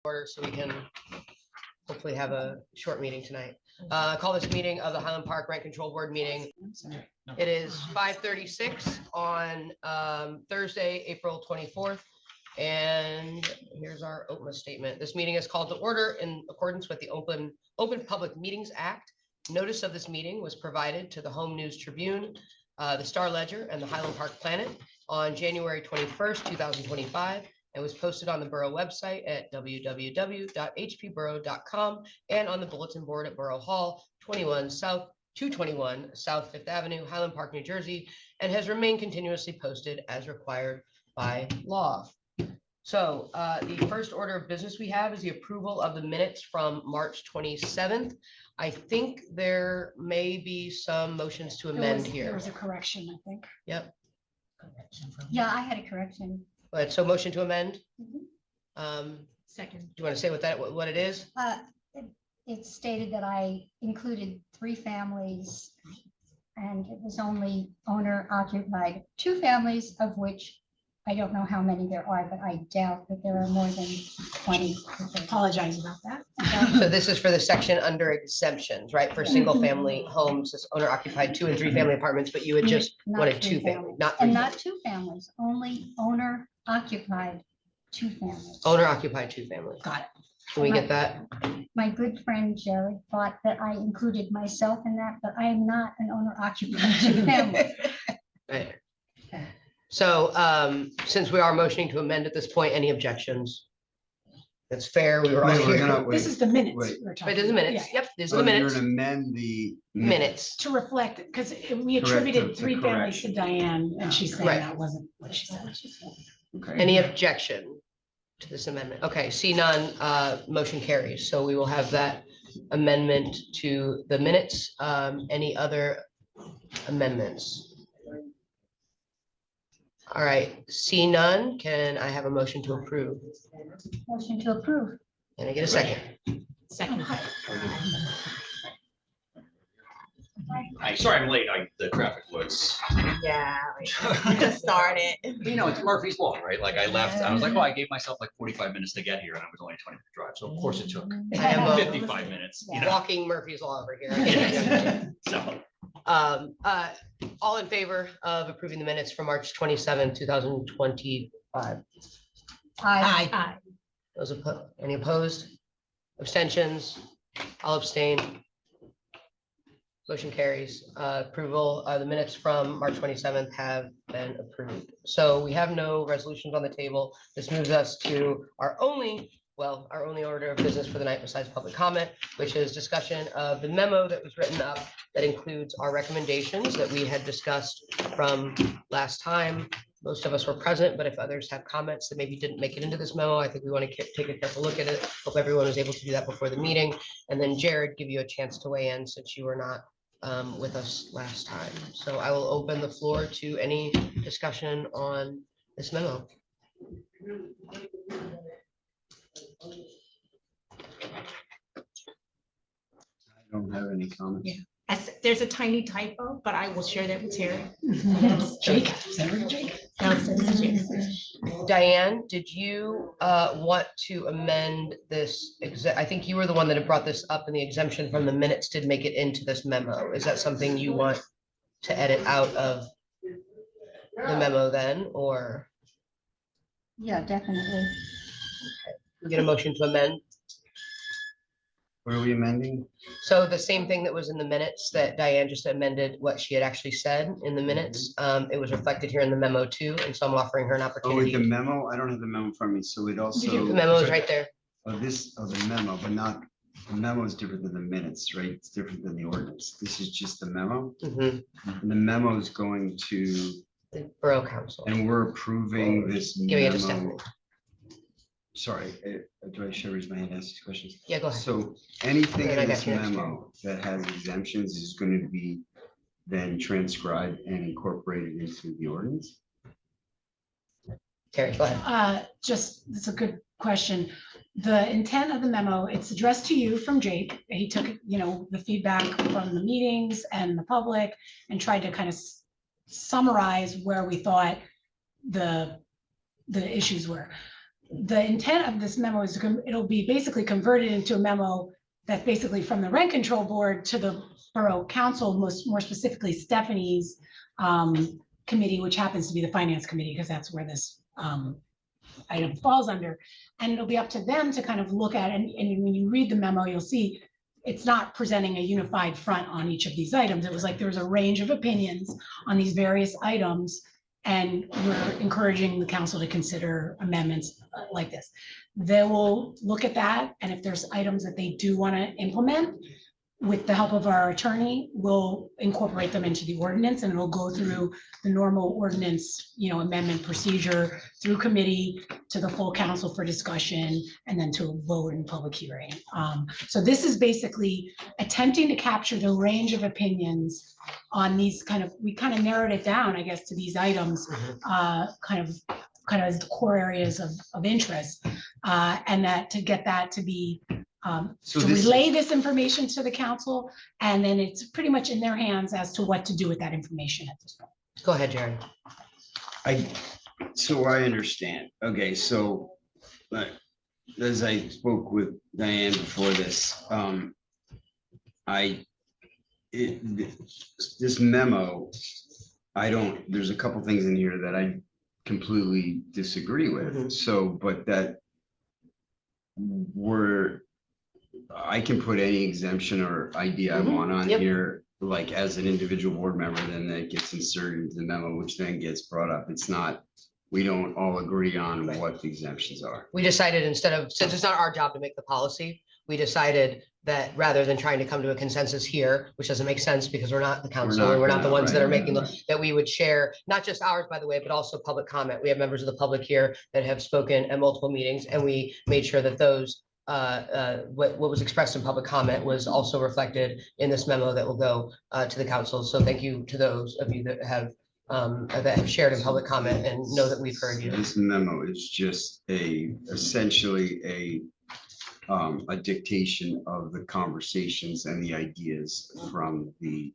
order so we can hopefully have a short meeting tonight. Call this meeting of the Highland Park Rent Control Board meeting. It is 5:36 on Thursday, April 24th. And here's our OPMA statement. This meeting is called to order in accordance with the Open Public Meetings Act. Notice of this meeting was provided to the Home News Tribune, the Star Ledger, and the Highland Park Planet on January 21st, 2025, and was posted on the borough website at www.hpborough.com and on the bulletin board at Borough Hall, 221 South Fifth Avenue, Highland Park, New Jersey, and has remained continuously posted as required by law. So the first order of business we have is the approval of the minutes from March 27th. I think there may be some motions to amend here. There was a correction, I think. Yep. Yeah, I had a correction. But so motion to amend. Second. Do you want to say what it is? It stated that I included 3 families and it was only owner occupied 2 families, of which I don't know how many there are, but I doubt that there are more than 20. I apologize about that. So this is for the section under exemptions, right? For single family homes, it's owner occupied 2 and 3 family apartments, but you had just wanted 2 family, not 3 And families. not 2 families, only owner occupied 2 families. Owner occupied 2 families. Got it. Can we get that? My good friend Jared thought that I included myself in that, but I am not an owner occupied 2 families. Right. So since we are motioning to amend at this point, any objections? That's fair. We were all here. This is the minutes. Wait. we're Wait, talking there's the about. minutes. Yeah. Yep, there's So the you're minutes. gonna amend the Minutes. To reflect, because we Correct attributed the 3 families to correction. Diane, and she's saying Right. that wasn't what she said. Okay. Any objection to this amendment? Okay, see none, motion carries. So we will have that amendment to the minutes. Any other amendments? All right, see none. Can I have a motion to approve? Motion to approve. Can I get a second? Second. Hi, sorry I'm late. The traffic was, Yeah, we just started. you know, it's Murphy's Law, right? Like I left, I was like, oh, I gave myself like 45 minutes to get here and I was only a 20-minute drive. So of course it took I am 55 minutes, you know? walking Murphy's Law over here. So, All in favor of approving the minutes from March 27, 2025? Aye. Those any opposed? Abstentions? I'll abstain. Motion carries. Approval of the minutes from March 27th have been approved. So we have no resolutions on the table. This moves us to our only order of business for the night besides public comment, which is discussion of the memo that was written up that includes our recommendations that we had discussed from last time. Most of us were present, but if others have comments that maybe didn't make it into this memo, I think we want to take a careful look at it. Hope everyone was able to do that before the meeting. And then Jared, give you a chance to weigh in since you were not with us last time. So I will open the floor to any discussion on this memo. I don't have any comments. Yeah. There's a tiny typo, but I will share that with Terry. Jake. Send her to Jake. No, it's Jake. Diane, did you want to amend this? I think you were the one that had brought this up, and the exemption from the minutes did make it into this memo. Is that something you want to edit out of the memo then, or Yeah, definitely. we get a motion to amend? What are we amending? So the same thing that was in the minutes that Diane just amended what she had actually said in the minutes. It was reflected here in the memo too, and so I'm offering her an Oh, with the opportunity. memo? I don't have the memo from me, so it also. The memo is right there. Oh, the memo, but not, the memo is different than the minutes, right? It's different than the ordinance. This is just the memo. Mhm. And the memo is going to, The Borough Council. and we're approving this Giving it to memo. Stephanie. Sorry, do I should raise my hand and ask these questions? Yeah, go ahead. So anything Then I in got this you next memo that has exemptions is going to be then transcribed and incorporated into the ordinance? Terry, go ahead. That's a good question. The intent of the memo, it's addressed to you from Jake. He took, the feedback from the meetings and the public and tried to kind of summarize where we thought the issues were. the intent of this memo is it'll be basically converted into a memo that's basically from the rent control board to the borough council, more specifically Stephanie's committee, which happens to be the finance committee, because that's where this item falls under. And it'll be up to them to kind of look at, and when you read the memo, you'll see it's not presenting a unified front on each of these items. It was like there was a range of opinions on these various items, and we're encouraging the council to consider amendments like this. They will look at that, and if there's items that they do want to implement, with the help of our attorney, we'll incorporate them into the ordinance, and it'll go through the normal ordinance, amendment procedure through committee to the full council for discussion, and then to a vote in public hearing. So this is basically attempting to capture the range of opinions on these we kind of narrowed it down, I guess, to these items, kind of as the core areas of interest, and that to get that to be So to this- relay this information to the council, and then it's pretty much in their hands as to what to do with that information at this point. Go ahead, Jared. So I understand. Okay, so, but as I spoke with Diane before this, this memo, there's a couple things in here that I completely disagree with. So, but that I can put any exemption or idea I want on Yep. here, like as an individual board member, then that gets inserted into the memo, which then gets brought up. It's not, we don't all agree on Right. what the exemptions are. We decided since it's not our job to make the policy, we decided that rather than trying to come to a consensus here, which doesn't make sense because we're not the council and we're not the ones that are making that we would share, not just ours, by the way, but also public comment. We have members of the public here that have spoken at multiple meetings, and we made sure that those what was expressed in public comment was also reflected in this memo that will go to the council. So thank you to those of you that have shared in public comment and know that we've heard you. This memo is just essentially a dictation of the conversations and the ideas from the.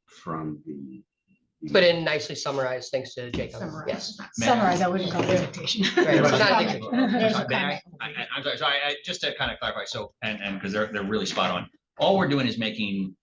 But in nicely summarized, thanks to Jacob. Yes. Summarize, I wouldn't call it dictation. Right, it's not Comment. dictation. There's a May comment. I'm sorry, so just to kind of clarify, so, and because they're really spot on. All we're doing is making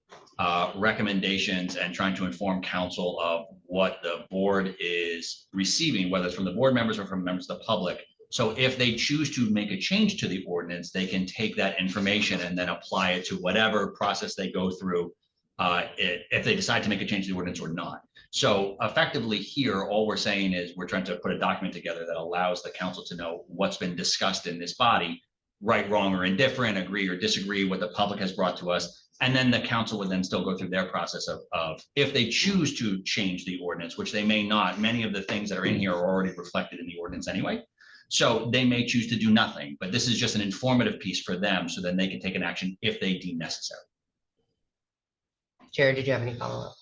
recommendations and trying to inform council of what the board is receiving, whether it's from the board members or from members of the public. So if they choose to make a change to the ordinance, they can take that information and then apply it to whatever process they go through, if they decide to make a change to the ordinance or not. So effectively here, all we're saying is we're trying to put a document together that allows the council to know what's been discussed in this body, right, wrong, or indifferent, agree or disagree, what the public has brought to us. And then the council would then still go through their process of if they choose to change the ordinance, which they may not. Many of the things that are in here are already reflected in the ordinance anyway. So they may choose to do nothing, but this is just an informative piece for them so then they can take an action if they deem necessary. Jared, did you have any follow-up?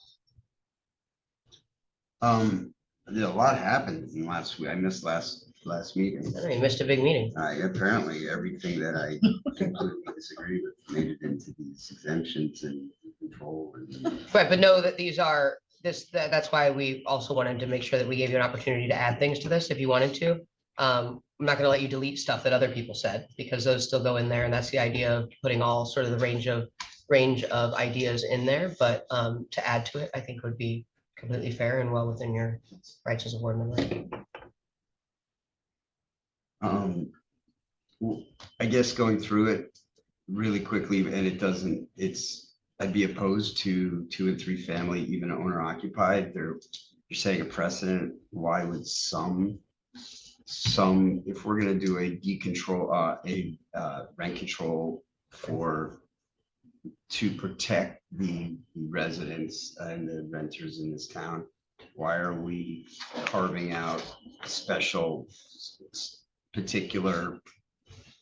A lot happened in last week. I missed last meeting. I know you missed a big meeting. Apparently everything that I completely disagree with made it into these exemptions and control. Right, but know that these are that's why we also wanted to make sure that we gave you an opportunity to add things to this if you wanted to. I'm not gonna let you delete stuff that other people said because those still go in there, and that's the idea of putting all sort of the range of ideas in there. But to add to it, I think would be completely fair and well within your rights as a board member. Well, I guess going through it really quickly, and I'd be opposed to 2 and 3 family, even owner occupied. You're setting a precedent. Why would some, if we're gonna do a rent control to protect the residents and the renters in this town, why are we carving out special particular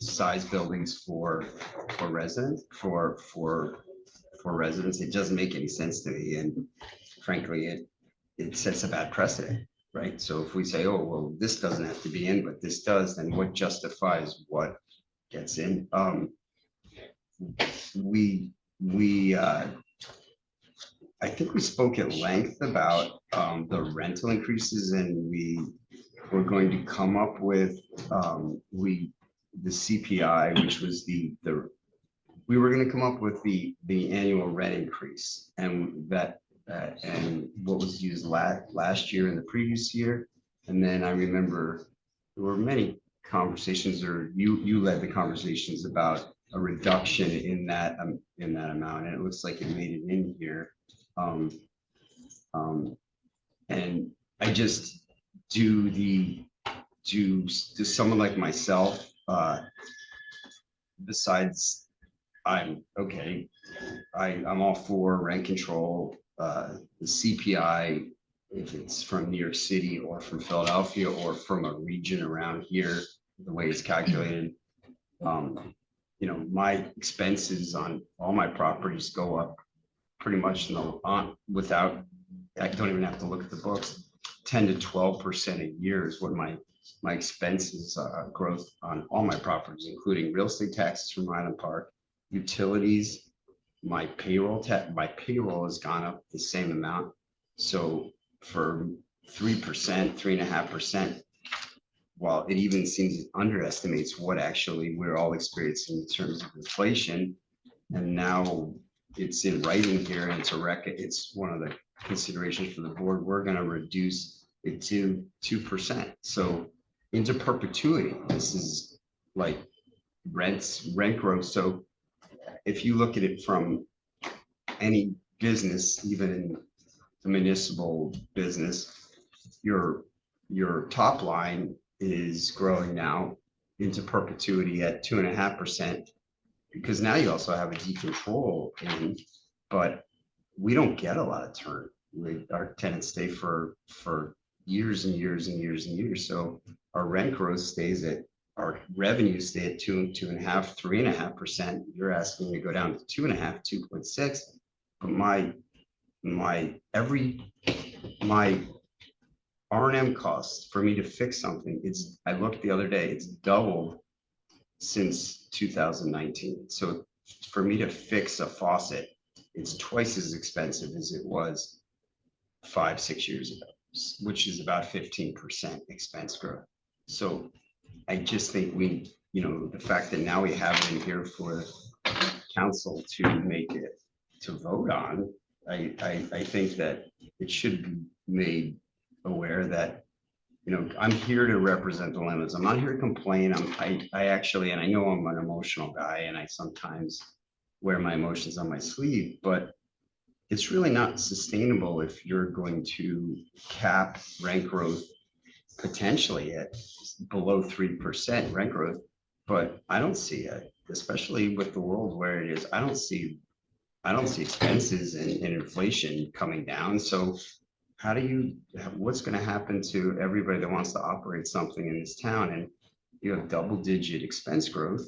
size buildings for residents? It doesn't make any sense to me, and frankly, it sets a bad precedent, right? So if we say, oh, well, this doesn't have to be in, but this does, then what justifies what gets in? I think we spoke at length about the rental increases, and we were going to come up with, the CPI, which was we were gonna come up with the annual rent increase and that, and what was used last year and the previous year. And then I remember there were many conversations, or you led the conversations about a reduction in that amount, and it looks like it made it in here. And I just do someone like myself, besides I'm okay, I'm all for rent control, the CPI, if it's from New York City or from Philadelphia or from a region around here, the way it's calculated. You know, my expenses on all my properties go up pretty much without, I don't even have to look at the books. 10 to 12% a year is what my expenses growth on all my properties, including real estate taxes from Highland Park, utilities, my payroll has gone up the same amount. So for 3%, 3.5%, while it even seems it underestimates what actually we're all experiencing in terms of inflation. And now it's in writing here, and it's one of the considerations for the board. We're going to reduce it to 2%. So into perpetuity, this is like rent growth. So if you look at it from any business, even in the municipal business, your top line is growing now into perpetuity at 2.5%, because now you also have a decontrol in, but we don't get a lot of turn. Our tenants stay for years and years and years and years. So our rent growth our revenues stay at 2.5%, 3.5%. You're asking me to go down to 2.5%, 2.6%. But my R&M costs for me to fix something, I looked the other day, it's doubled since 2019. So for me to fix a faucet, it's twice as expensive as it was 5-6 years ago, which is about 15% expense growth. So I just think the fact that now we have it in here for council to vote on, I think that it should be made aware that, I'm here to represent the limits. I'm not here to complain. I actually, and I know I'm an emotional guy and I sometimes wear my emotions on my sleeve, but it's really not sustainable if you're going to cap rent growth potentially at below 3% rent growth. But I don't see it, especially with the world where it is. I don't see expenses and inflation coming down. So what's going to happen to everybody that wants to operate something in this town? And you have double-digit expense growth.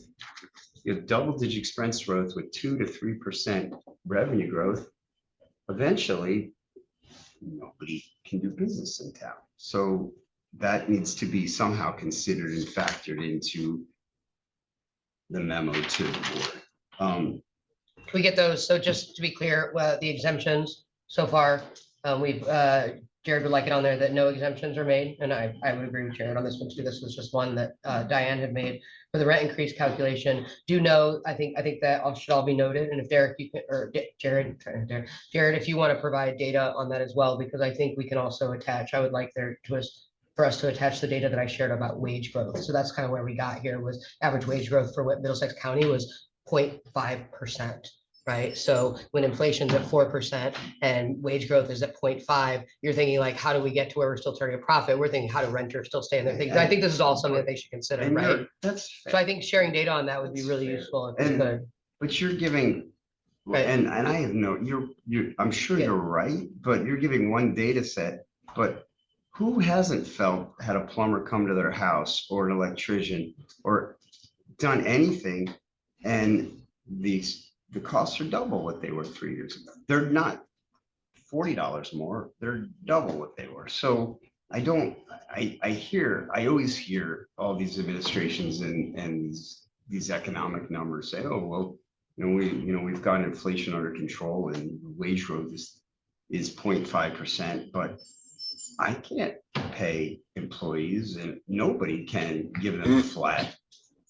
You have double-digit expense growth with 2 to 3% revenue growth. Eventually, nobody can do business in town. So that needs to be somehow considered and factored into the memo to the board. Can we get those? So just to be clear, the exemptions so far, Jared would like it on there that no exemptions are made. And I would agree with Jared on this one too. This was just one that Diane had made for the rent increase calculation. I think that should all be noted. And if Derek, you can, or Jared, if you want to provide data on that as well, because I think we can also attach, I would like for us to attach the data that I shared about wage growth. So that's kind of where we got here, was average wage growth for what Middlesex County was 0.5%. Right. So when inflation's at 4% and wage growth is at 0.5, you're thinking like, how do we get to where we're still turning a profit? We're thinking, how do renters still stay in their things? I think this is all something that they should consider, right? That's So I think sharing data on that would be really useful. If we could. But you're giving, Right. and I have I'm sure you're right, but you're giving one data set. But who hasn't had a plumber come to their house or an electrician or done anything, and the costs are double what they were 3 years ago? They're not $40 more, they're double what they were. So I always hear all these administrations and these economic numbers say, oh, well, we've got inflation under control and wage growth is 0.5%, but I can't pay employees and nobody can give them a flat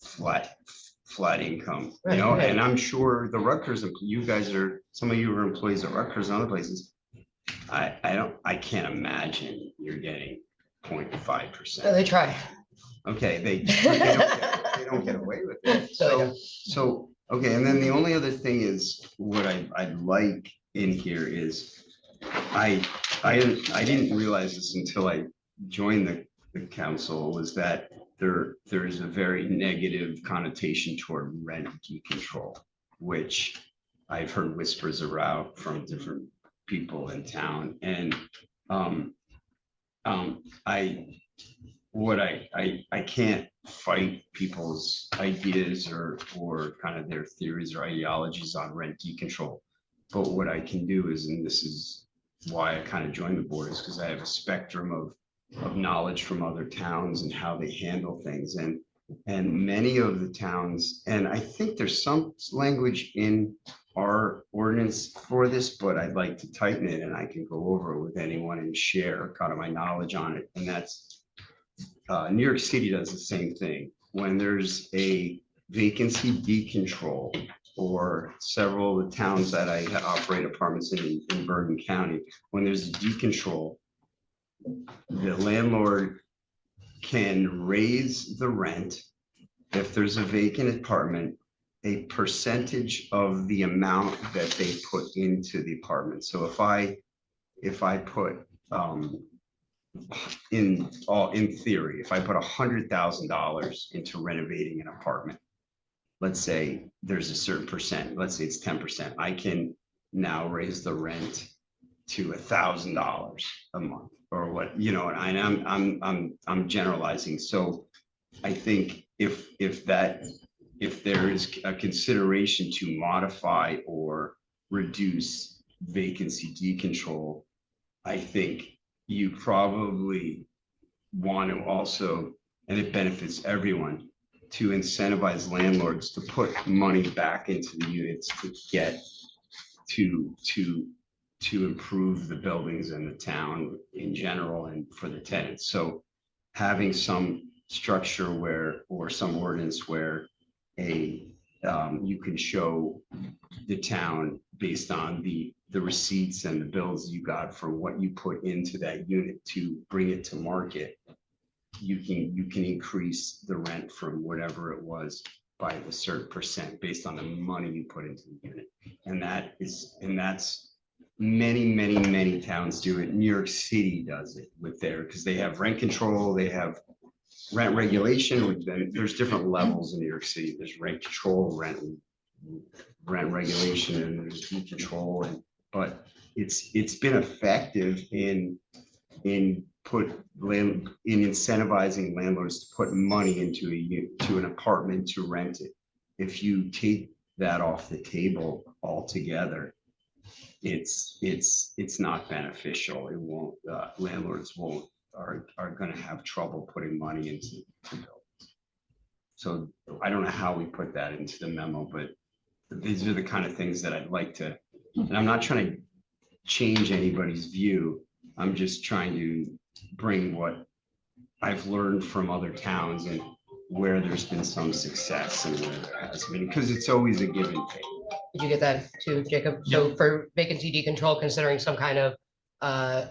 flat income, Right, right. and I'm sure the Rutgers, you guys are, some of you are employees at Rutgers and other places. I can't imagine you're getting 0.5%. They try. Okay, they don't get away with it. So, okay, and then the only other thing is, what I'd like in here is, I didn't realize this until I joined the council, was that there's a very negative connotation toward rent decontrol, which I've heard whispers around from different people in town, and I can't fight people's ideas or kind of their theories or ideologies on rent decontrol. But what I can do is, and this is why I kind of joined the board, is because I have a spectrum of knowledge from other towns and how they handle things. And many of the towns, and I think there's some language in our ordinance for this, but I'd like to tighten it, and I can go over it with anyone and share kind of my knowledge on it. And that's New York City does the same thing. When there's a vacancy decontrol, or several of the towns that I operate apartments in Bergen County, when there's a decontrol, the landlord can raise the rent if there's a vacant apartment, a percentage of the amount that they put into the apartment. So if I put in theory, if I put $100,000 into renovating an apartment, let's say there's a certain percent, let's say it's 10%, I can now raise the rent to $1,000 a month, or what, and I'm generalizing. So I think if there is a consideration to modify or reduce vacancy decontrol, I think you probably want to also, and it benefits everyone, to incentivize landlords to put money back into the units to get to improve the buildings in the town in general and for the tenants. So having some structure where, or some ordinance where you can show the town based on the receipts and the bills you got for what you put into that unit to bring it to market, you can increase the rent from whatever it was by a certain percent based on the money you put into the unit. And that's many towns do it. New York City does it with because they have rent control, they have rent regulation. There's different levels in New York City. There's rent control, rent regulation, and there's decontrol. But it's been effective in incentivizing landlords to put money into an apartment to rent it. If you take that off the table altogether, it's not beneficial. It won't. Landlords are going to have trouble putting money into buildings. So I don't know how we put that into the memo, but these are the kind of things that I'd like to. And I'm not trying to change anybody's view. I'm just trying to bring what I've learned from other towns and where there's been some success and where there has been, because it's always a give and take. Did you get that too, Jacob? So for vacancy decontrol, considering some kind of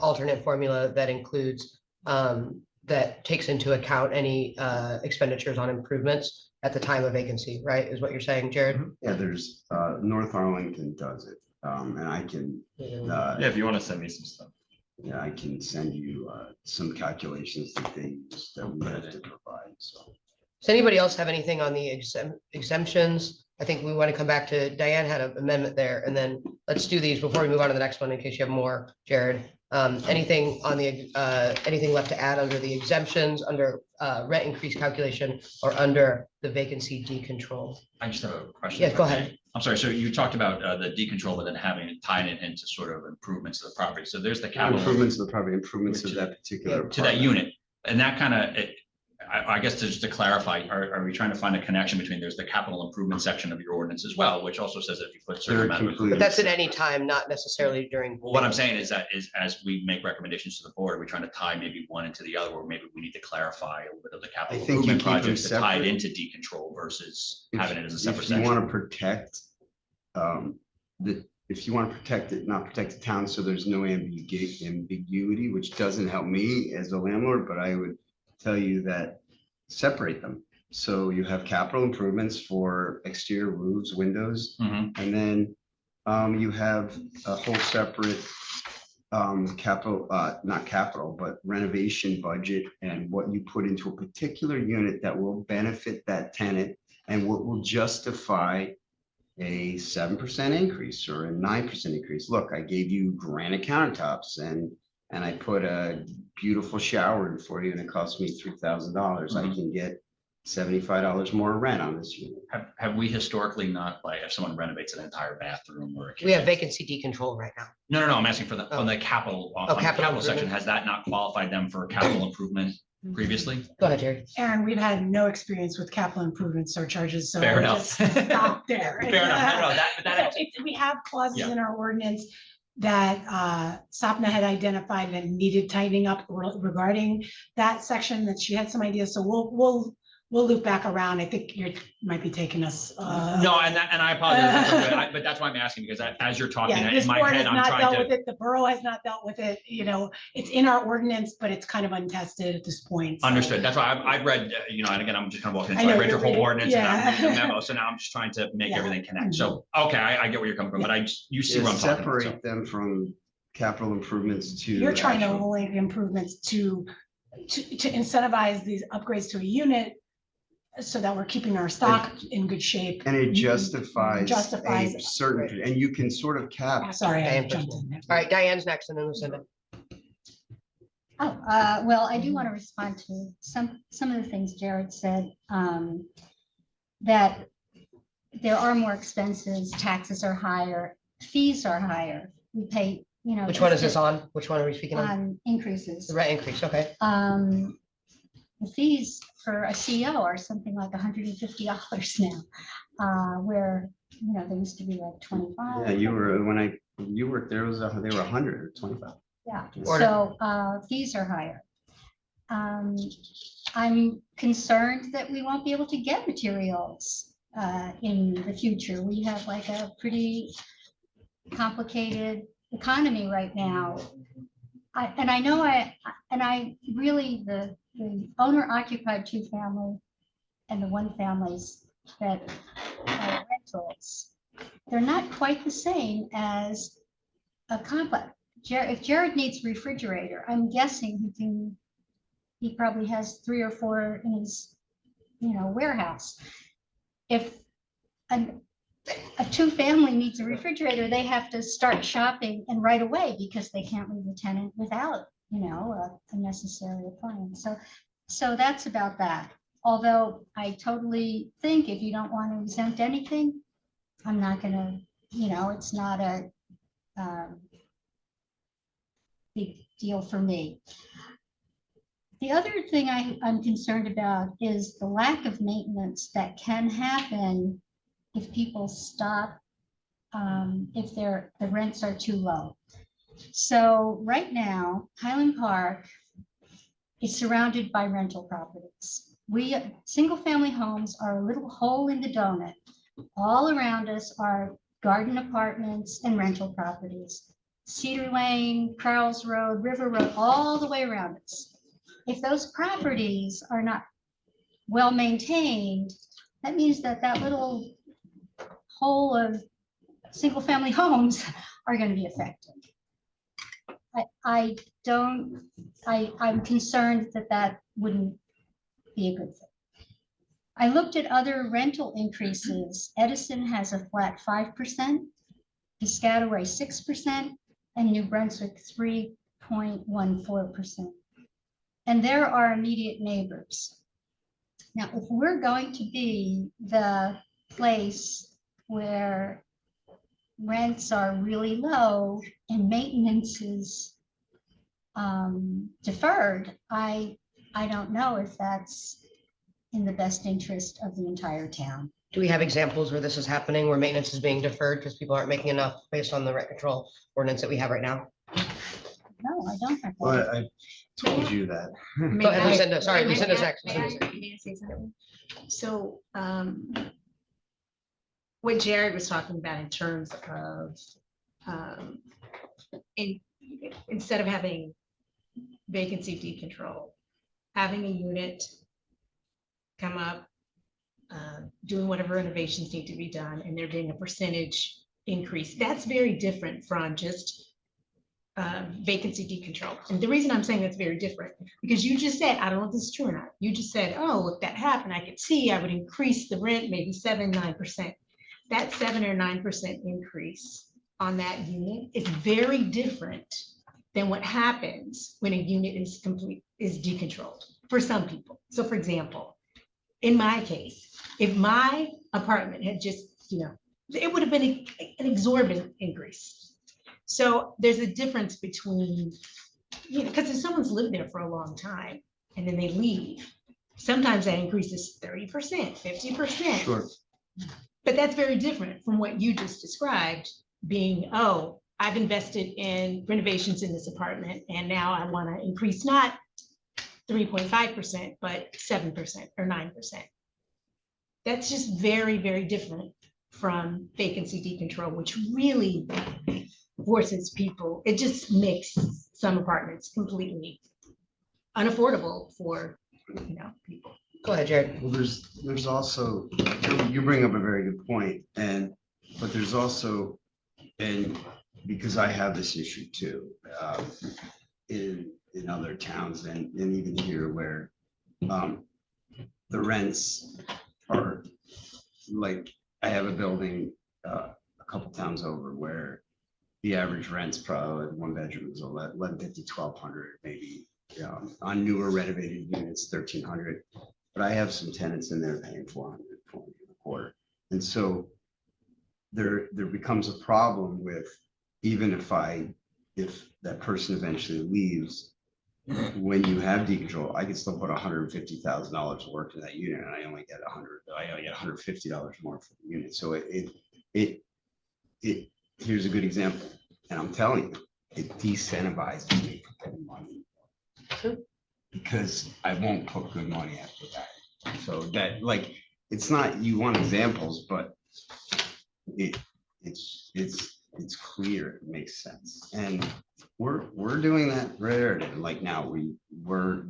alternate formula that includes that takes into account any expenditures on improvements at the time of vacancy, right? Is what you're saying, Jared? Yeah, there's North Arlington does it, and I can. Yeah, if you want to send me some stuff. Yeah, I can send you some calculations that they use that we have to provide. So. Does anybody else have anything on the exemptions? I think we want to come back to, Diane had an amendment there, and then let's do these before we move on to the next one in case you have more, Jared. Anything on the, anything left to add under the exemptions, under rent increase calculation, or under the vacancy decontrol? I just have a question. Yes, go ahead. I'm sorry. So you talked about the decontrol, but then having it tied it into sort of improvements to the property. So there's the capital improvements of the property, improvements of that particular to that unit, and that kind of, I guess just to clarify, are we trying to find a connection between, there's the capital improvement section of your ordinance as well, which also says that if you put certain They're amount of. completely But that's at any time, not necessarily during. Well, what I'm saying is that as we make recommendations to the board, we're trying to tie maybe one into the other, or maybe we need to clarify a little bit of the capital I think you improvement keep them projects to tie it separate. into decontrol versus having it as a separate If you section. want to protect, if you want to protect it, not protect the town, so there's no ambiguity, which doesn't help me as a landlord, but I would tell you that separate them. So you have capital improvements for exterior roofs, windows, Mhm. and then you have a whole separate capital, not capital, but renovation budget and what you put into a particular unit that will benefit that tenant and what will justify a 7% increase or a 9% increase. Look, I gave you granite countertops and I put a beautiful shower in for you and it cost me $3,000. I can get $75 more rent on this unit. Have we historically not, like, if someone renovates an entire bathroom or a We have kitchen? vacancy decontrol right now. No, I'm asking for the, on the capital, on the capital capital section, improvement. has that not qualified them for capital improvement previously? Go ahead, Jerry. Aaron, we've had no experience with capital improvement surcharges, so. Fair we'll enough. just Stop there. Fair enough, no, that, but that So actually, We have clauses Yeah. in our ordinance that Sapna had identified that needed tightening up regarding that section, that she had some ideas, so we'll loop back around. I think you might be taking us. no, and I apologize, but that's why I'm asking, because as you're talking, Yeah, in this my board head, has I'm not trying dealt to. with it, the borough has not dealt with it, it's in our ordinance, but it's kind of untested at this point. so. Understood. That's why I've read, and again, I'm just kind of walking, I so I know, read your you're whole reading- ordinance and I'm yeah. reading the memo, so now I'm just trying to make Yeah. everything connect. So, okay, I get where you're coming from, but you see Yeah, what I'm talking about. so. separate them from capital improvements to. You're trying to actual- link improvements to incentivize these upgrades to a unit so that we're keeping our stock in good shape. And it justifies Justifies- a certain, and you can sort of cap. Sorry, I Diane jumped first. in there. All right, Diane's next and then Lucinda. Oh, well, I do want to respond to some of the things Jared said, that there are more expenses, taxes are higher, fees are higher. We pay, Which one is this on? Which one are we speaking on? on increases. The rent increase, okay. The fees for a CO are something like $150 now, where, they used to be like 25. Yeah, you worked there, they were 100 or 25. Yeah, Order. so fees are higher. I'm concerned that we won't be able to get materials in the future. We have like a pretty complicated economy right now. I really, the owner occupied 2-family and the 1-families that are rentals, they're not quite the same as a complex. If Jared needs a refrigerator, I'm guessing he probably has 3 or 4 in his, warehouse. If a 2-family needs a refrigerator, they have to start shopping and right away because they can't leave the tenant without, a necessary appliance. So that's about that. Although I totally think if you don't want to exempt anything, I'm not gonna, it's not a big deal for me. The other thing I'm concerned about is the lack of maintenance that can happen if people stop, if the rents are too low. So right now, Highland Park is surrounded by rental properties. Single-family homes are a little hole in the donut. All around us are garden apartments and rental properties. Cedar Lane, Crowell's Road, River Road, all the way around us. If those properties are not well maintained, that means that little hole of single-family homes are going to be affected. I'm concerned that wouldn't be a good thing. I looked at other rental increases. Edison has a flat 5%, Piscataway 6%, and New Brunswick 3.14%. And there are immediate neighbors. Now, if we're going to be the place where rents are really low and maintenance is deferred, I I don't know if that's in the best interest of the entire town. Do we have examples where this is happening, where maintenance is being deferred because people aren't making enough based on the rent control ordinance that we have right now? No, I don't. have that. Well, I told you that. Go ahead, Lucinda. Sorry, May I- Lucinda's next. may I- Lucinda's next. may I say something? So, what Jared was talking about in terms of, in, instead of having vacancy decontrol, having a unit come up, doing whatever renovations need to be done, and there being a percentage increase, that's very different from just vacancy decontrol. And the reason I'm saying that's very different, because you just said, I don't know if this is true or not, you just said, oh, if that happened, I could see I would increase the rent maybe 7-9%. That 7 or 9% increase on that unit is very different than what happens when a unit is decontrolled for some people. So for example, in my case, if my apartment had just, it would have been an exorbitant increase. So there's a difference between, because if someone's lived there for a long time and then they leave, sometimes that increases 30%, 50%. Sure. But that's very different from what you just described being, oh, I've invested in renovations in this apartment and now I want to increase not 3.5%, but 7% or 9%. That's just very, very different from vacancy decontrol, which really forces people, it just makes some apartments completely unaffordable for, people. Go ahead, Jared. Well, there's also, you bring up a very good point, but there's also, and because I have this issue too, in other towns and even here where the rents are like, I have a building a couple towns over where the average rent's probably one bedroom is 1150, 1200, maybe on newer renovated units, 1300. But I have some tenants in there paying 400, 400 a quarter. And so there becomes a problem with, even if that person eventually leaves, when you have decontrol, I can still put $150,000 work in that unit and I only get $150 more for the unit. So here's a good example. And I'm telling you, it decentivizes me for putting money. Because I won't put good money after that. So that, like, it's not, you want examples, but it's clear, it makes sense. And we're doing that right there. Like now we're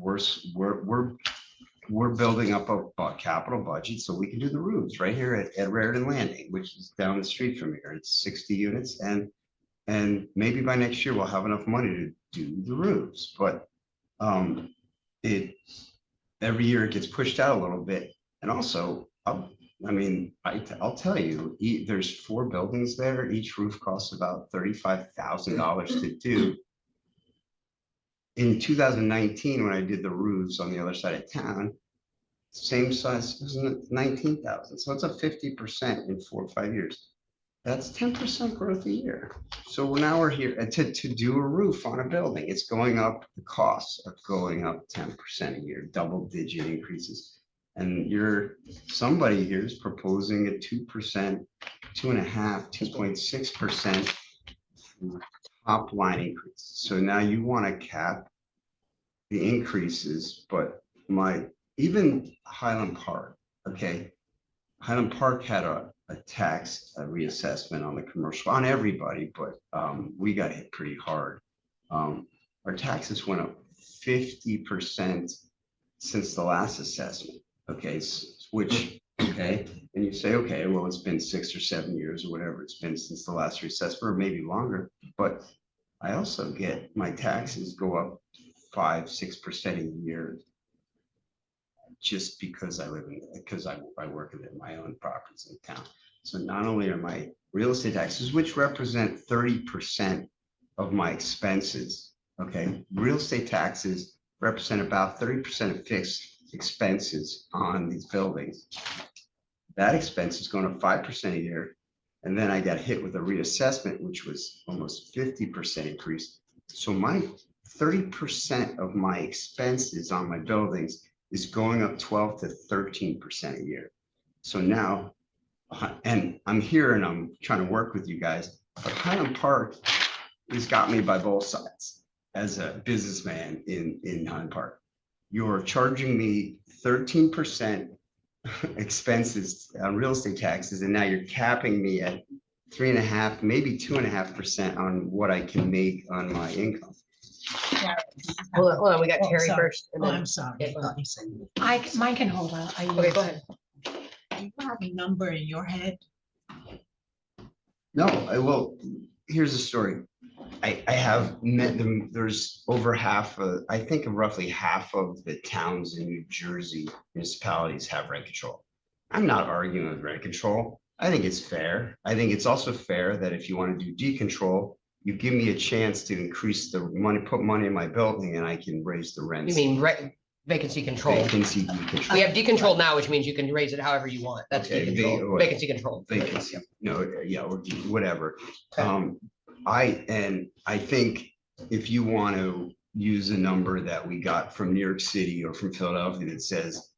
building up a capital budget so we can do the roofs right here at Raritan Landing, which is down the street from here. It's 60 units and maybe by next year we'll have enough money to do the roofs, but every year it gets pushed out a little bit. And also, I'll tell you, there's 4 buildings there. Each roof costs about $35,000 to do. In 2019, when I did the roofs on the other side of town, same size, it was 19,000. So it's a 50% in 4 or 5 years. That's 10% growth a year. So now we're here to do a roof on a building. It's going up, the costs are going up 10% a year, double-digit increases. And somebody here is proposing a 2%, 2.5%, 2.6% top line increase. So now you want to cap the increases, but even Highland Park, okay? Highland Park had a tax reassessment on the commercial, on everybody, but we got hit pretty hard. Our taxes went up 50% since the last assessment, okay, okay, and you say, okay, well, it's been 6 or 7 years or whatever it's been since the last reassessment, or maybe longer, but I also get my taxes go up 5-6% a year just because I work in my own properties in town. So not only are my real estate taxes, which represent 30% of my expenses, okay, real estate taxes represent about 30% of fixed expenses on these buildings. That expense is going up 5% a year. And then I got hit with a reassessment, which was almost 50% increase. So my 30% of my expenses on my buildings is going up 12 to 13% a year. So now, and I'm here and I'm trying to work with you guys, but Highland Park has got me by both sides as a businessman in Highland Park. You're charging me 13% expenses on real estate taxes, and now you're capping me at 3.5%, maybe 2.5% on what I can make on my income. Hold on, we got Oh, Terry sorry. first. and Oh, then- I'm sorry. Yeah, I go thought you said. Mine can hold on. Okay, go ahead. Do you have a number in your head? No, well, here's the story. I have met them, there's over half of, I think roughly half of the towns in New Jersey municipalities have rent control. I'm not arguing with rent control. I think it's fair. I think it's also fair that if you want to do decontrol, you give me a chance to increase the money, put money in my building, and I can raise the rents. You mean vacancy control? Vacancy decontrol. We have decontrol now, which means you can raise it however you want. That's Okay, decontrol, vacancy control. Vacancy, no, yeah, or whatever. Okay. I think if you want to use a number that we got from New York City or from Philadelphia that says,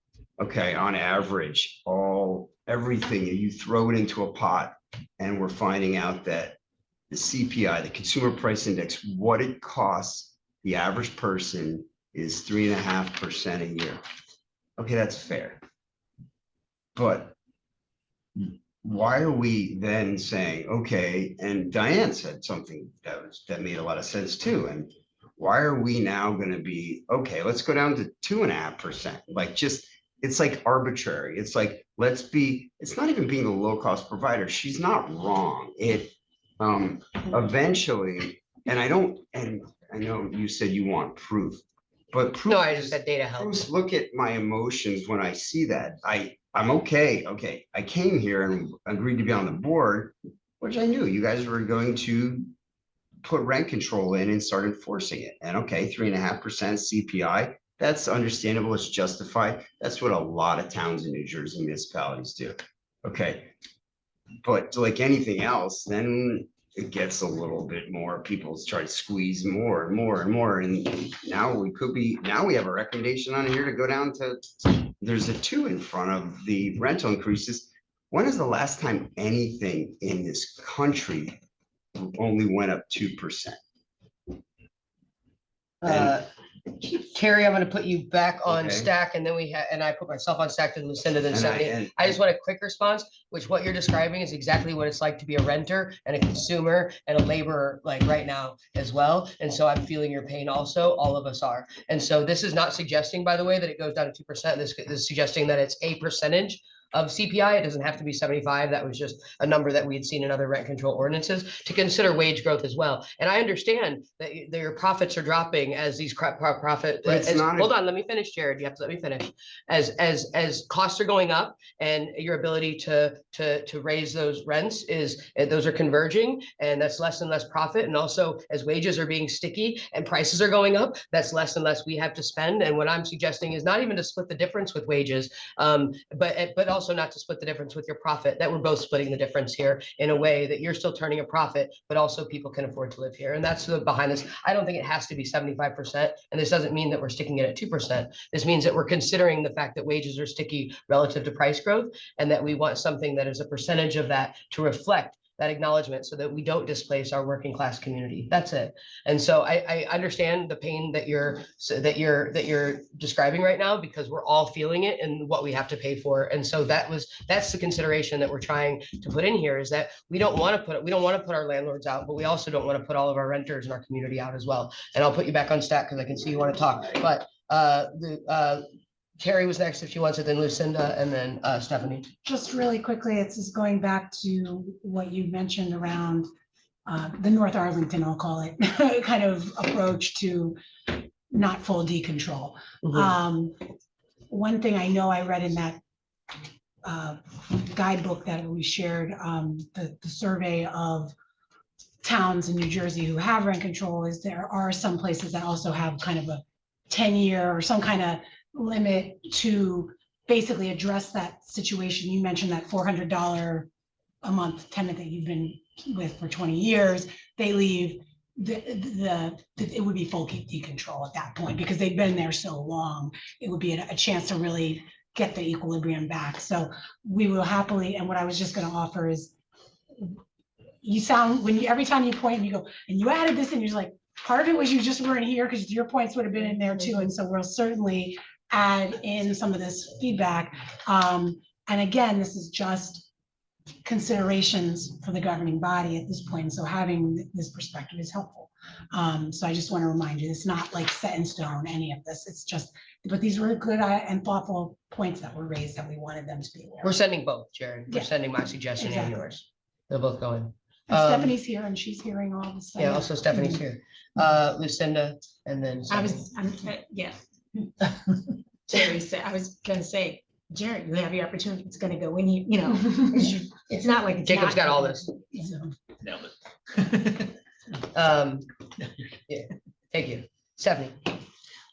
okay, on average, everything, you throw it into a pot, and we're finding out that the CPI, the Consumer Price Index, what it costs the average person is 3.5% a year. Okay, that's fair. But why are we then saying, okay, and Diane said something that made a lot of sense too. And why are we now going to be, okay, let's go down to 2.5%. Like it's like arbitrary. It's like, it's not even being a low cost provider. She's not wrong. Eventually, and I know you said you want proof, but proof. No, I just said data helps. Just look at my emotions when I see that. I'm okay. Okay, I came here and agreed to be on the board, which I knew you guys were going to put rent control in and start enforcing it. And okay, 3.5% CPI, that's understandable. It's justified. That's what a lot of towns in New Jersey municipalities do. Okay, but like anything else, then it gets a little bit more, people try to squeeze more and more and more. And now we have a recommendation on here to go down to, there's a 2 in front of the rental increases. When is the last time anything in this country only went up 2%? Terry, I'm gonna put you back on Okay. stack, and then I put myself on stack, and Lucinda, then Stephanie. And I just want a quick response, which what you're describing is exactly what it's like to be a renter and a consumer and a laborer, like right now as well. And so I'm feeling your pain also, all of us are. And so this is not suggesting, by the way, that it goes down to 2%. This is suggesting that it's a percentage of CPI. It doesn't have to be 75. That was just a number that we had seen in other rent control ordinances, to consider wage growth as well. And I understand that your profits are dropping as these hold on, let me finish, Jared. You have to let me finish. As costs are going up and your ability to raise those rents those are converging, and that's less and less profit. And also as wages are being sticky and prices are going up, that's less and less we have to spend. And what I'm suggesting is not even to split the difference with wages, but also not to split the difference with your profit, that we're both splitting the difference here in a way that you're still turning a profit, but also people can afford to live here. And that's the behind this. I don't think it has to be 75%. And this doesn't mean that we're sticking it at 2%. This means that we're considering the fact that wages are sticky relative to price growth, and that we want something that is a percentage of that to reflect that acknowledgement, so that we don't displace our working class community. That's it. And so I understand the pain that you're describing right now, because we're all feeling it and what we have to pay for. And so that's the consideration that we're trying to put in here, is that we don't want to put our landlords out, but we also don't want to put all of our renters in our community out as well. And I'll put you back on stack because I can see you want to talk, but Terry was next if she wants it, then Lucinda, and then Stephanie. Just really quickly, it's just going back to what you mentioned around the North Arlington, I'll call it, kind of approach to not full decontrol. One thing I know I read in that guidebook that we shared, the survey of towns in New Jersey who have rent control, is there are some places that also have kind of a 10-year or some kind of limit to basically address that situation. You mentioned that $400 a month tenant that you've been with for 20 years. They leave, it would be full decontrol at that point, because they've been there so long. It would be a chance to really get the equilibrium back. So we will happily, and what I was just gonna offer is, you sound, every time you point and you go, and you added this, and you're just like, part of it was you just weren't here, because your points would have been in there too, and so we'll certainly add in some of this feedback. And again, this is just considerations for the governing body at this point, so having this perspective is helpful. So I just want to remind you, it's not like set in stone, any of this, it's just, but these were good and thoughtful points that were raised that we wanted them to be aware We're of. sending both, Jared. We're Yeah. sending my suggestion and Exactly. yours. They're both going. And Stephanie's here and she's hearing all this. Yeah, also Stephanie's here. Lucinda, and then. Yeah. Jerry said, I was gonna say, Jared, you have your opportunity, it's gonna go in here, you know, it's not like. it's Jacob's not- got all this. So, Nailed it. Yeah, thank you. Stephanie,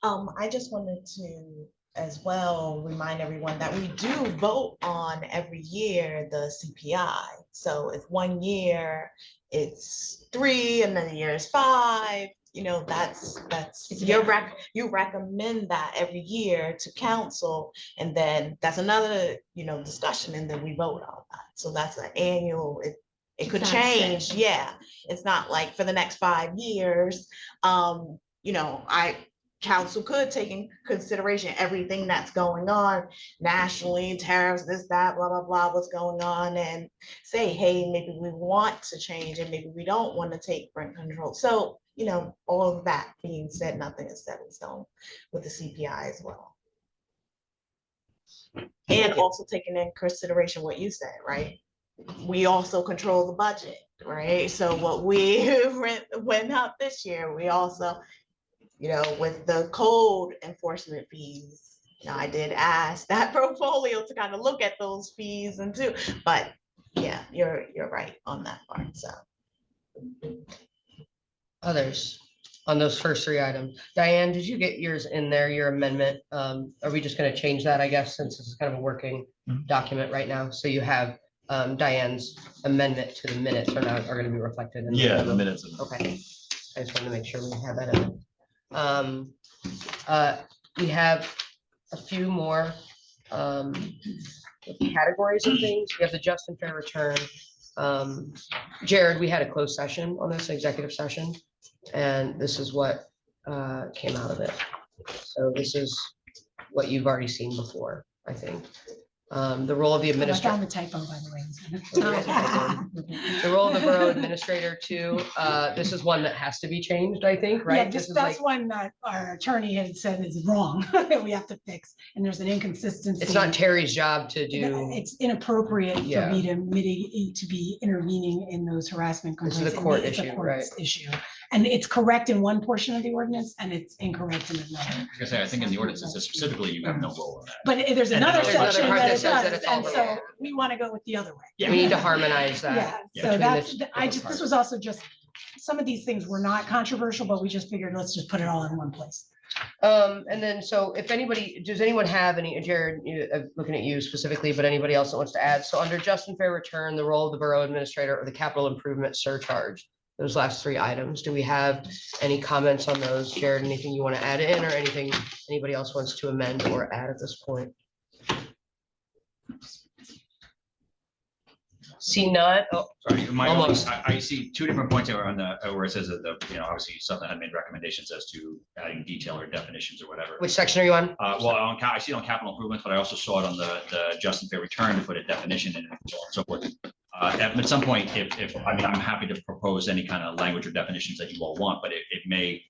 I just wanted to as well remind everyone that we do vote on every year the CPI. So if one year it's 3 and then the year is 5, that's It's you recommend that every year to council, and then that's another, discussion, and then we vote on that. So that's an annual, it could It's not set. change. Yeah, it's not like for the next 5 years. Council could take in consideration everything that's going on nationally, tariffs, this, that, blah, blah, blah, what's going on, and say, hey, maybe we want to change and maybe we don't want to take rent control. So, all of that being said, nothing is set in stone with the CPI as well. And also taking in consideration what you said, right? We also control the budget, right? So what we went up this year, we also, with the code enforcement fees, I did ask that portfolio to kind of look at those fees and too, but yeah, you're right on that part, so. others on those first 3 items. Diane, did you get yours in there, your amendment? Are we just gonna change that, I guess, since this is kind of a working document right now? So you have Diane's amendment to the minutes are gonna be reflected in. The minutes. Okay, I just wanted to make sure we have that in. We have a few more categories of things. We have the just and fair return. Jared, we had a closed session on this, executive session, and this is what came out of it. So this is what you've already seen before, I think. The role of the I administrator. found the typo, by the way. The role of the borough administrator too, this is one that has to be changed, I think, Yeah, right? This just is that's like, one that our attorney had said is wrong, that we have to fix, and there's an inconsistency. it's not Terry's job to do, It's inappropriate for Yeah. me to mitigate, to be intervening in those harassment This is complaints. a court It's issue, court's issue. And it's correct in one portion of the ordinance and it's incorrect in another. I was gonna say, I think in the ordinance it says specifically you have no role in that. But there's And another there's another section part that that it says that does, it's all and the so law. we want to go with the other way. we need to harmonize that. Yeah, Yeah. so Between that's, the this parts. was also just, some of these things were not controversial, but we just figured, let's just put it all in one place. And then, so if anybody, does anyone have any, Jared, looking at you specifically, but anybody else that wants to add? So under just and fair return, the role of the borough administrator or the capital improvement surcharge, those last 3 items, do we have any comments on those? Jared, anything you want to add in or anything anybody else wants to amend or add at this point? See none? Oh, Sorry, Almost. I see 2 different points here on the, where it says that obviously something had made recommendations as to adding detail or definitions or whatever. which section are you on? Well, I see it on capital improvements, but I also saw it on the just and fair return to put a definition in it and so on and so forth. At some point, I'm happy to propose any kind of language or definitions that you all want, but it may,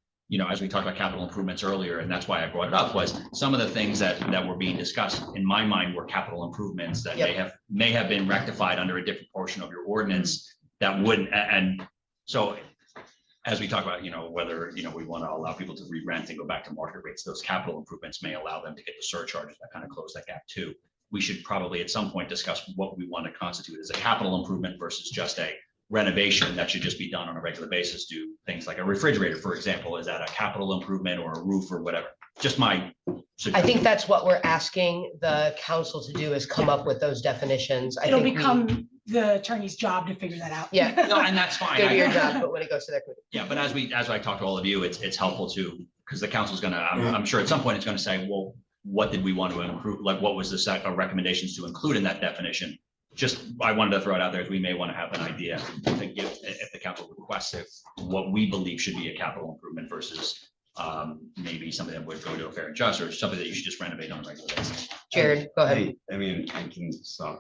as we talked about capital improvements earlier, and that's why I brought it up, was some of the things that were being discussed in my mind were capital improvements that may have been rectified under a different portion of your ordinance that wouldn't, and so as we talk about, whether, we want to allow people to re-rent and go back to market rates, those capital improvements may allow them to get the surcharges that kind of close that gap too. We should probably at some point discuss what we want to constitute as a capital improvement versus just a renovation that should just be done on a regular basis. Do things like a refrigerator, for example, is that a capital improvement or a roof or whatever? Just my I think that's what we're asking the council to do is come up with those definitions. I It'll think we- become the attorney's job to figure that out. Yeah. No, and that's fine. Go to your I- job, but when it goes to their committee. Yeah, but as I talk to all of you, it's helpful to, because the council's gonna, I'm sure at some point it's gonna say, well, what did we want to improve? Like, what was the set of recommendations to include in that definition? Just, I wanted to throw it out there, as we may want to have an idea to give, if the council requests it, what we believe should be a capital improvement versus maybe something that would go to a fair and just, or something that you should just renovate on a regular basis. Jared, go ahead. I mean, I can solve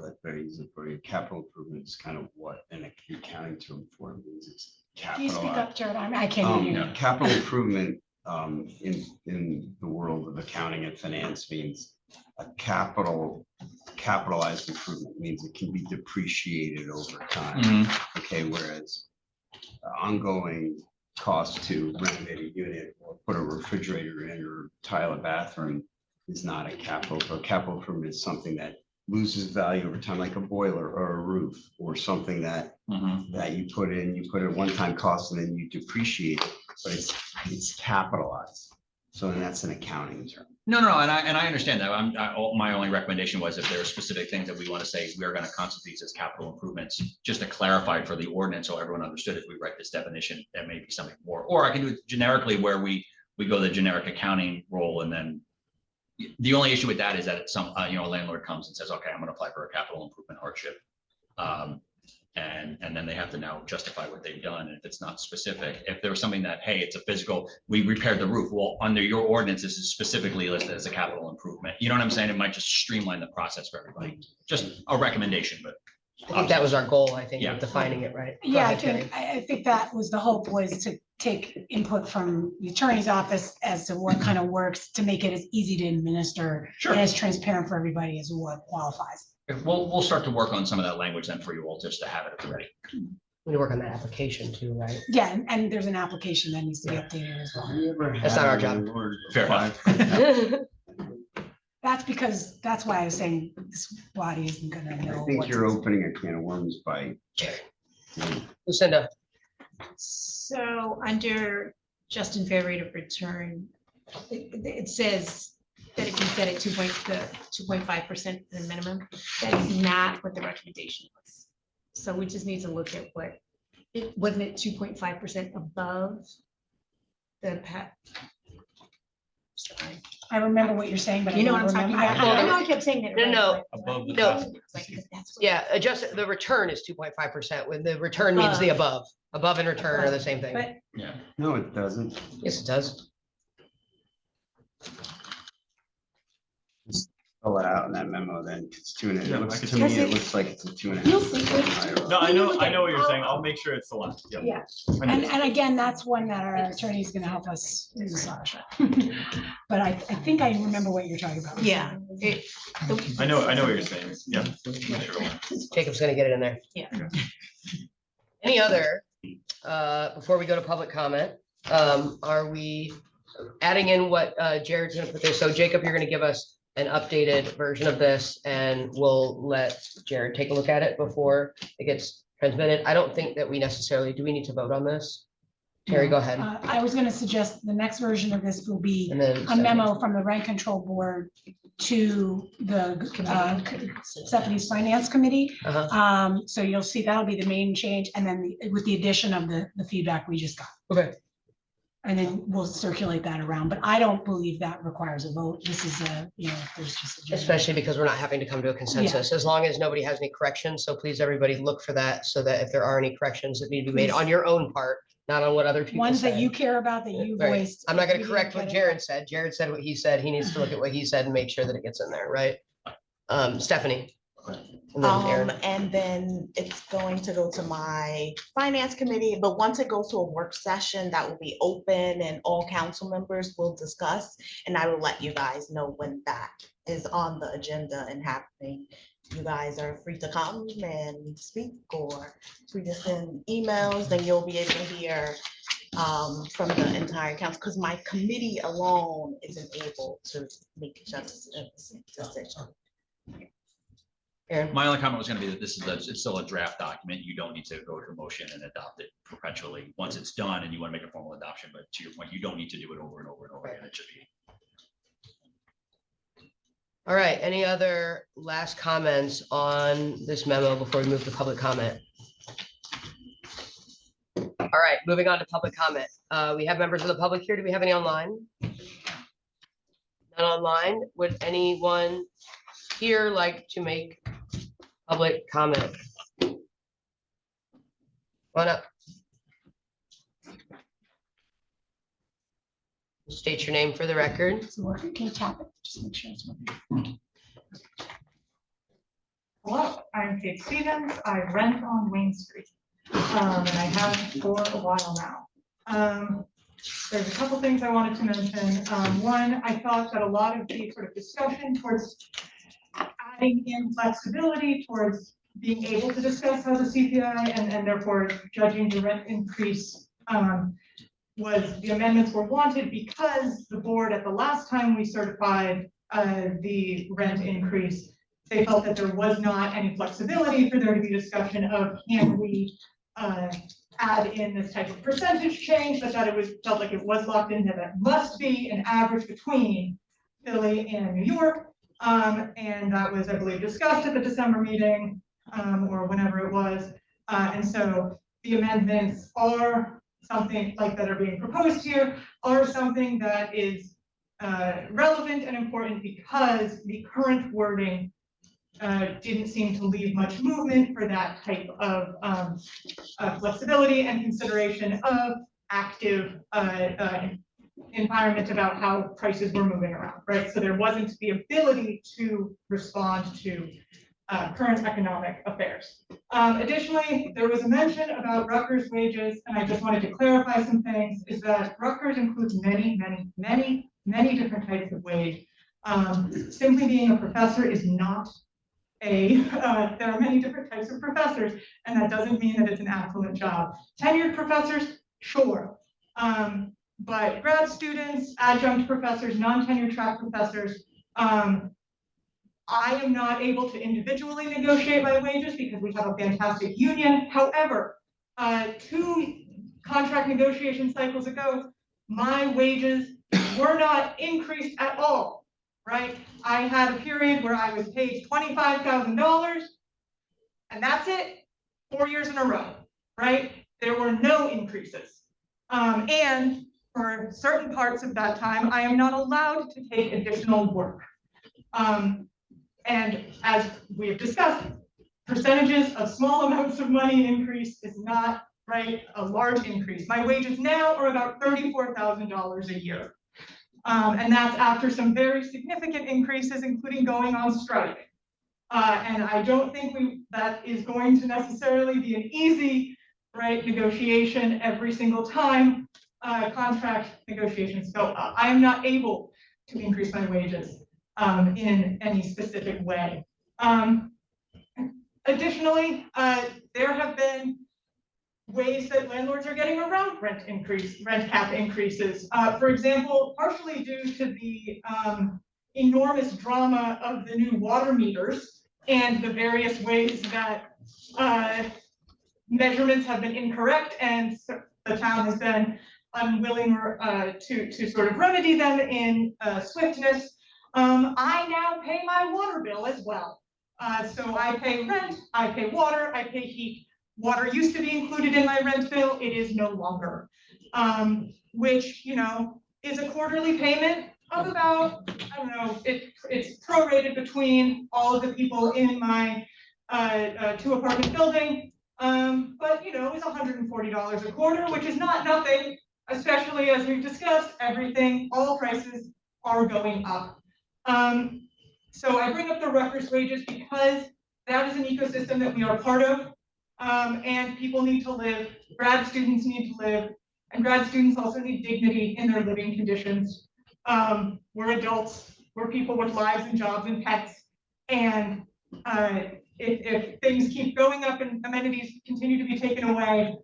that very easily for you. Capital improvement is kind of what an accounting term for it means. It's Can you speak capital. up, Jared? I can't hear you. Capital improvement in the world of accounting and finance means a capitalized improvement means it can be depreciated over time. Mhm. Okay, whereas ongoing cost to renovate a unit or put a refrigerator in or tile a bathroom is not a capital. A capital improvement is something that loses value over time, like a boiler or a roof or something that Mhm. you put a one-time cost and then you depreciate it, but it's capitalized. So then that's an accounting term. No, and I understand that. My only recommendation was if there are specific things that we want to say, we are going to constitute these as capital improvements, just to clarify for the ordinance, so everyone understood if we write this definition, there may be something more, or I can do it generically where we go the generic accounting role, and then the only issue with that is that some, a landlord comes and says, okay, I'm going to apply for a capital improvement hardship. And then they have to now justify what they've done. And if it's not specific, if there was something that, hey, it's a physical, we repaired the roof. Well, under your ordinance, this is specifically listed as a capital improvement. You know what I'm saying? It might just streamline the process for everybody. Just a recommendation, but. I think that was our goal, I think, Yeah. with defining it right. Go Yeah, I ahead, Terry. think, I think that was the hope, was to take input from the attorney's office as to what kind of works to make it as easy to administer Sure. and as transparent for everybody as what qualifies. We'll start to work on some of that language then for you all, just to have it ready. We need to work on that application too, right? Yeah, and there's an application that needs to be updated as well. That's not our job. Fair enough. That's because, that's why I was saying this body isn't gonna know. I think what you're to- opening a can of worms by. Jared. Lucinda, So under just and fair rate of return, it says that it can set at 2.5% the minimum. That is not what the recommendation was. So we just need to look at what, wasn't it 2.5% above the sorry. I remember what you're saying, but I You know what don't I'm talking remember. about? I know I kept saying that. No, right, no. but- Above the No. cost. Like, that's what- yeah, adjust, the return is 2.5%, when the return means the above and return are the same thing. But Yeah. No, it doesn't. Yes, it does. Fill it out in that memo then. It's two and a Yeah, I half. could To me, see it it. looks like it's a 2.5. You'll see it. higher. No, I know what you're saying. I'll make sure it's the one. Yeah. Yeah. I know. And again, that's one that our attorney is gonna help us massage. But I think I remember what you're talking about. Yeah. I know what you're saying. Yeah. Sure. Jacob's gonna get it in there. Yeah. Any other, before we go to public comment, are we adding in what Jared's gonna put there? So Jacob, you're gonna give us an updated version of this and we'll let Jared take a look at it before it gets transmitted. I don't think that we necessarily, do we need to vote on this? Terry, go ahead. I was gonna suggest the next version of this will be And then. a memo from the rent control board to the Stephanie's finance committee. Uh-huh. So you'll see that'll be the main change, and then with the addition of the feedback we just got. Okay. And then we'll circulate that around, but I don't believe that requires a vote. This is there's just. a general- Especially because we're not having to come to a consensus, as long as nobody has any corrections. So please, everybody, look for that so that if there are any corrections that need to be made on your own part, not on what other people Ones that say. you care about, that you Right. voiced. I'm not if gonna we didn't correct what get it- Jared said. Jared said what he said. He needs to look at what he said and make sure that it gets in there, right? Stephanie. And then Aaron. And then it's going to go to my finance committee, but once it goes to a work session, that will be open and all council members will discuss. And I will let you guys know when that is on the agenda and happening. You guys are free to come and speak or tweet us in emails, then you'll be able to hear from the entire council, because my committee alone isn't able to make just a decision. Aaron. My only comment was gonna be that it's still a draft document. You don't need to go to motion and adopt it perpetually. Once it's done and you want to make a formal adoption, but to your point, you don't need to do it over and over and over again. It should be. All right, any other last comments on this memo before we move to public comment? All right, moving on to public comment. We have members of the public here. Do we have any online? Not online. Would anyone here like to make public comment? Come on up. State your name for the record. It's working. Can you tap it? Just make sure it's working. Hello, I'm Kate Stevens. I rent on Wayne Street. And I have for a while now. There's a couple things I wanted to mention. One, I thought that a lot of the sort of discussion towards adding in flexibility towards being able to discuss how the CPI and therefore judging the rent increase was the amendments were wanted because the board at the last time we certified the rent increase, they felt that there was not any flexibility for there to be discussion of can we add in this type of percentage change, but that it was felt like it was locked in that it must be an average between Philly and New York. And that was, I believe, discussed at the December meeting or whenever it was. And so the amendments are something like that are being proposed here are something that is relevant and important because the current wording didn't seem to leave much movement for that type of flexibility and consideration of active environment about how prices were moving around, right? So there wasn't the ability to respond to current economic affairs. Additionally, there was a mention about Rutgers wages, and I just wanted to clarify some things, is that Rutgers includes many different types of wage. Simply being a professor is not there are many different types of professors, and that doesn't mean that it's an affluent job. Tenured professors, sure. But grad students, adjunct professors, non-tenured track professors, I am not able to individually negotiate my wages because we have a fantastic union. However, 2 contract negotiation cycles ago, my wages were not increased at all, right? I had a period where I was paid $25,000 and that's it, 4 years in a row, right? There were no increases. And for certain parts of that time, I am not allowed to take additional work. And as we have discussed, percentages of small amounts of money increase is not, right, a large increase. My wages now are about $34,000 a year. And that's after some very significant increases, including going on strike. And I don't think that is going to necessarily be an easy, right, negotiation every single time contract negotiations go up. I am not able to increase my wages in any specific way. Additionally, there have been ways that landlords are getting around rent cap increases. For example, partially due to the enormous drama of the new water meters and the various ways that measurements have been incorrect and the town has been unwilling to sort of remedy them in swiftness. I now pay my water bill as well. So I pay rent, I pay water, I pay heat. Water used to be included in my rent bill, it is no longer. Which, you know, is a quarterly payment of about, I don't know, it's prorated between all of the people in my 2-apartment building. But you know, it's $140 a quarter, which is not nothing, especially as we've discussed, all prices are going up. So I bring up the Rutgers wages because that is an ecosystem that we are part of, and people need to live, grad students need to live, and grad students also need dignity in their living conditions. We're adults, we're people with lives and jobs and pets, and if things keep going up and amenities continue to be taken away,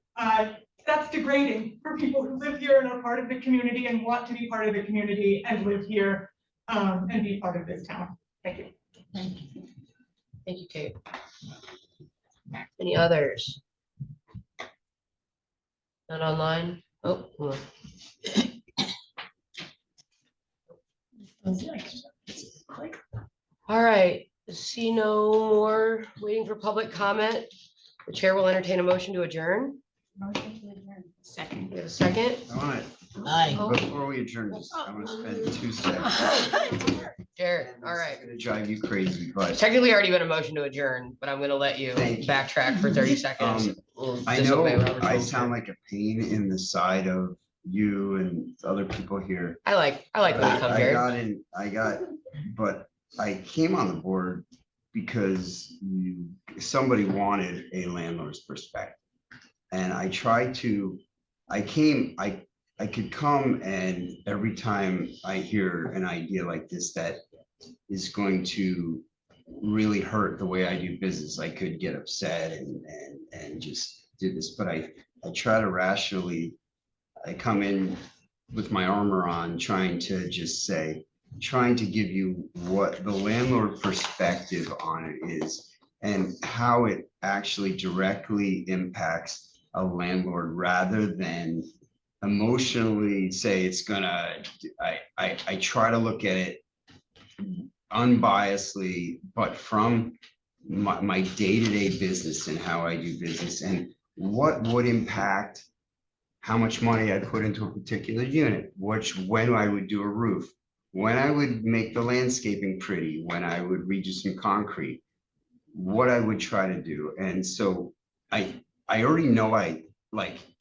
that's degrading for people who live here and are part of the community and want to be part of the community and live here and be part of this town. Thank you. Thank you, Kate. Any others? Not online? Oh, hold on. Click. All right, see no more waiting for public comment. The chair will entertain a motion to adjourn. Motion to adjourn. Second. We have a second. I want Aye. to, before we adjourn, I want to spend 2 seconds. Jared, all right. It's gonna drive you crazy, but Technically already been a motion to adjourn, but I'm gonna let you Thank you. backtrack for 30 seconds. We'll I know disobey Robert's I rules sound here. like a pain in the side of you and other people here. I like when you come, Jared. But I came on the board because somebody wanted a landlord's perspective. And I tried to, I could come, and every time I hear an idea like this that is going to really hurt the way I do business, I could get upset and just do this, but I try to rationally, I come in with my armor on, trying to give you what the landlord perspective on it is and how it actually directly impacts a landlord, rather than emotionally say it's gonna, I try to look at it unbiasedly, but from my day-to-day business and how I do business and what would impact how much money I put into a particular unit, when I would do a roof, when I would make the landscaping pretty, when I would redo some concrete, what I would try to do. And so I already know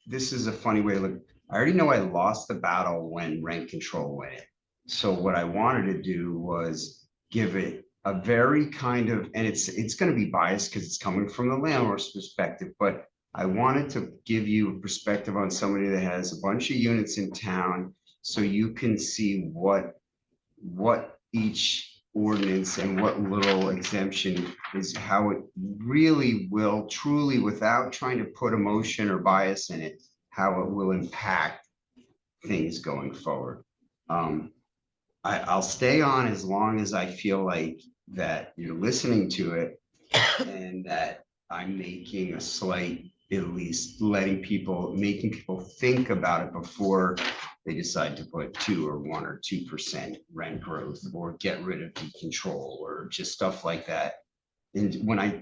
this is a funny way to look. I already know I lost the battle when rent control went in. So what I wanted to do was give it a very kind of, and it's going to be biased because it's coming from the landlord's perspective, but I wanted to give you a perspective on somebody that has a bunch of units in town, so you can see what each ordinance and what little exemption is, how it really will truly, without trying to put emotion or bias in it, how it will impact things going forward. I'll stay on as long as I feel like that you're listening to it and that I'm making a slight, at least making people think about it before they decide to put 2 or 1 or 2% rent growth or get rid of the control or just stuff like that. And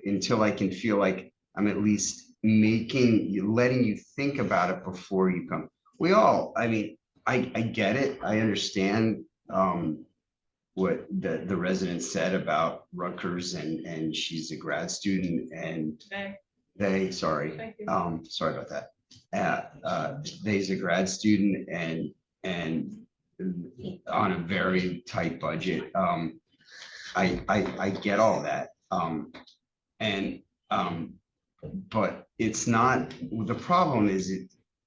until I can feel like I'm at least letting you think about it before you come. I get it. I understand what the resident said about Rutgers and she's a grad student and sorry about that. They's a grad student and on a very tight budget. I get all that. But it's not, the problem is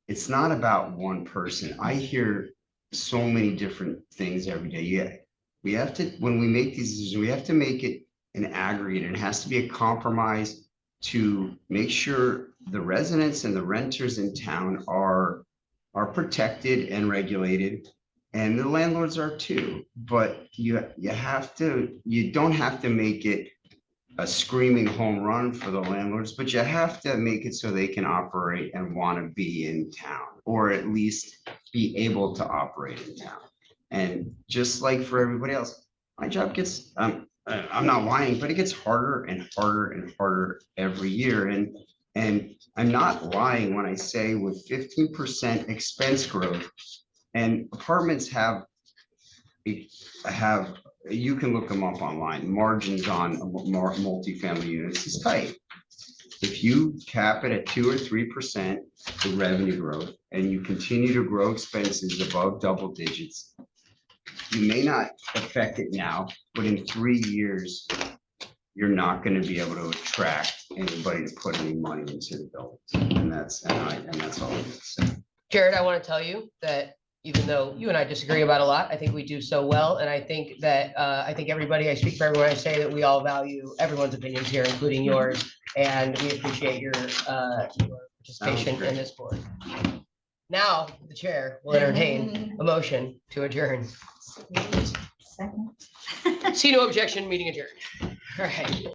it's not about one person. I hear so many different things every day. Yeah, we have to, when we make these decisions, we have to make it an aggregate, and it has to be a compromise to make sure the residents and the renters in town are protected and regulated, and the landlords are too. But you don't have to make it a screaming home run for the landlords, but you have to make it so they can operate and want to be in town, or at least be able to operate in town. And just like for everybody else, my job gets, I'm not whining, but it gets harder and harder and harder every year. And I'm not lying when I say with 15% expense growth, and apartments have, you can look them up online, margins on multifamily units is tight. If you cap it at 2 or 3% the revenue growth, and you continue to grow expenses above double digits, you may not affect it now, but in 3 years, you're not going to be able to attract anybody to put any money into the buildings. And that's all I can say. Jared, I want to tell you that even though you and I disagree about a lot, I think we do so well. And I think that I speak for everyone, I say that we all value everyone's opinions here, including yours. And we appreciate your participation in this board. Now, the chair will entertain a motion to adjourn. Second. See no objection, meeting adjourned. All right.